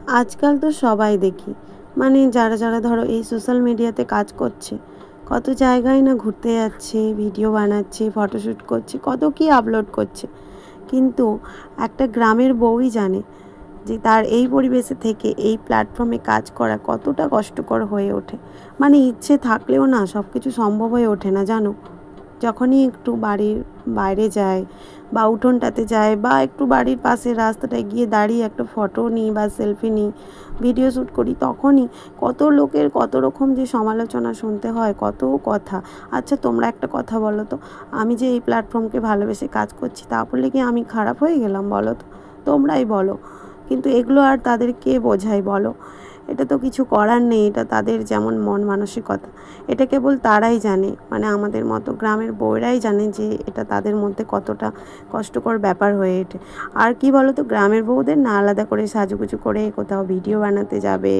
আজকাল তো সবাই দেখি, মানে যারা যারা ধরো এই সোশ্যাল মিডিয়াতে কাজ করছে, কত জায়গায় না ঘুরতে যাচ্ছে, ভিডিও বানাচ্ছে, ফটোশ্যুট করছে, কত কি আপলোড করছে। কিন্তু একটা গ্রামের বউই জানে যে তার এই পরিবেশে থেকে এই প্ল্যাটফর্মে কাজ করা কতটা কষ্টকর হয়ে ওঠে। মানে ইচ্ছে থাকলেও না সব কিছু সম্ভব হয়ে ওঠে না, জানো। যখনই একটু বাড়ির বাইরে যায় বা উঠোনটাতে যায় বা একটু বাড়ির পাশের রাস্তাটায় গিয়ে দাঁড়িয়ে একটা ফটো নিই বা সেলফি নিই, ভিডিও শ্যুট করি, তখনই কত লোকের কত রকম যে সমালোচনা শুনতে হয়, কত কথা। আচ্ছা তোমরা একটা কথা বলো তো, আমি যে এই প্ল্যাটফর্মকে ভালোবেসে কাজ করছি তা বললে কি আমি খারাপ হয়ে গেলাম বলো তো? তোমরাই বলো। কিন্তু এগুলো আর তাদের কে বোঝায় বলো? এটা তো কিছু করার নেই, এটা তাদের যেমন মন মানসিকতা, এটা কেবল তারাই জানে, মানে আমাদের মতো গ্রামের বউয়েরাই জানে যে এটা তাদের মধ্যে কতটা কষ্টকর ব্যাপার হয়ে ওঠে। আর কি বলো তো, গ্রামের বউদের না আলাদা করে সাজুগুজু করে কোথাও ভিডিও বানাতে যাবে,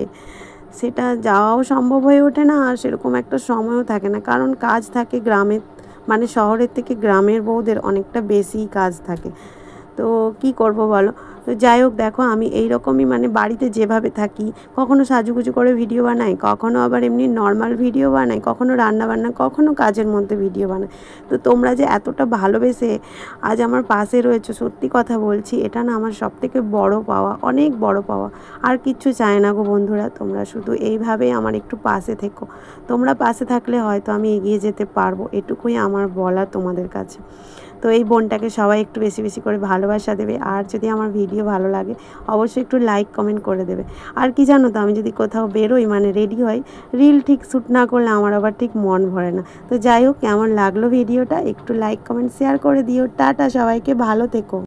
সেটা যাওয়াও সম্ভব হয়ে ওঠে না, আর সেরকম একটা সময়ও থাকে না, কারণ কাজ থাকে গ্রামের, মানে শহরের থেকে গ্রামের বউদের অনেকটা বেশি কাজ থাকে। তো কি করব বলো? তো যাই হোক, দেখো আমি এই রকমই মানে বাড়িতে যেভাবে থাকি, কখনো সাজুগুজু করে ভিডিও বানাই, কখনো আবার এমনি নর্মাল ভিডিও বানাই, কখনো রান্নাবান্না, কখনো কাজের মধ্যে ভিডিও বানাই। তো তোমরা যে এতটা ভালোবেসে আজ আমার পাশে রয়েছো, সত্যি কথা বলছি, এটা না আমার সবথেকে বড় পাওয়া, অনেক বড় পাওয়া। আর কিচ্ছু চাই না গো বন্ধুরা, তোমরা শুধু এইভাবেই আমার একটু পাশে থেকো। তোমরা পাশে থাকলে হয়তো আমি এগিয়ে যেতে পারবো, এটুকুই আমার বলা তোমাদের কাছে। তো এই বোনটাকে সবাই একটু বেশি বেশি করে ভালোবাসা দেবে, আর যদি আমার ভিডিও ভালো লাগে অবশ্যই একটু লাইক কমেন্ট করে দেবে। আর কি জানো তো, আমি যদি কোথাও বেরোই, মানে রেডি হই, রিল ঠিক শ্যুট না করলে আমার আবার ঠিক মন ভরে না। তো যাই হোক, কেমন লাগলো ভিডিওটা একটু লাইক কমেন্ট শেয়ার করে দিও। টাটা, সবাইকে ভালো থেকো।